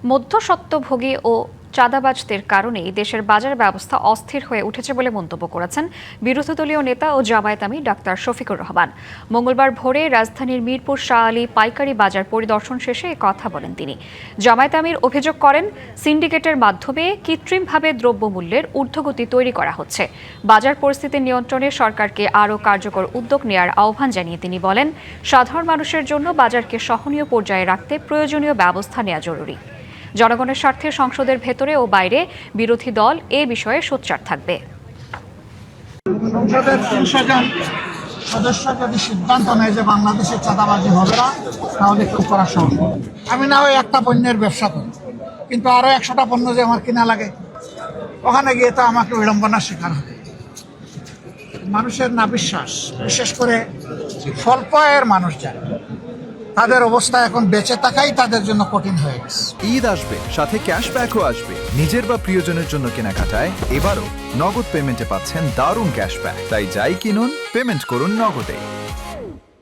মধ্যস্বত্বভোগী ও চাঁদাবাজদের কারণেই দেশের বাজার ব্যবস্থা অস্থির হয়ে উঠেছে বলে মন্তব্য করেছেন বিরোধী দলীয় নেতা ও জামায়াত আমির ডাক্তার শফিকুর রহমান। মঙ্গলবার ভোরে রাজধানীর মিরপুর শাহ আলী পাইকারি বাজার পরিদর্শন শেষে এ কথা বলেন তিনি। জামায়াত আমির অভিযোগ করেন, সিন্ডিকেটের মাধ্যমে কৃত্রিমভাবে দ্রব্যমূল্যের ঊর্ধ্বগতি তৈরি করা হচ্ছে। বাজার পরিস্থিতি নিয়ন্ত্রণে সরকারকে আরও কার্যকর উদ্যোগ নেওয়ার আহ্বান জানিয়ে তিনি বলেন, সাধারণ মানুষের জন্য বাজারকে সহনীয় পর্যায়ে রাখতে প্রয়োজনীয় ব্যবস্থা নেওয়া জরুরি। জনগণের স্বার্থে সংসদের ভেতরে ও বাইরে বিরোধী দল এ বিষয়ে সোচ্চার থাকবে। সংসদের ৩০০ জন সদস্য যদি সিদ্ধান্ত নেয় যে বাংলাদেশে চাঁদাবাজি হবে না, তাহলে কেউ করা সহজ। আমি না হয় একটা পণ্যের ব্যবসা করি, কিন্তু আরো ১০০টা পণ্য যে আমার কিনা লাগে, ওখানে গিয়ে তো আমাকে বিড়ম্বনার শিকার হবে। মানুষের না বিশ্বাস, বিশেষ করে স্বল্প আয়ের মানুষ যারা, তাদের অবস্থা এখন বেঁচে থাকাই তাদের জন্য কঠিন হয়ে গেছে। ঈদ আসবে, সাথে ক্যাশব্যাকও আসবে। নিজের বা প্রিয়জনের জন্য কেনাকাটায় এবারও নগদ পেমেন্টে পাচ্ছেন দারুণ ক্যাশব্যাক। তাই যাই কিনুন, পেমেন্ট করুন নগদে।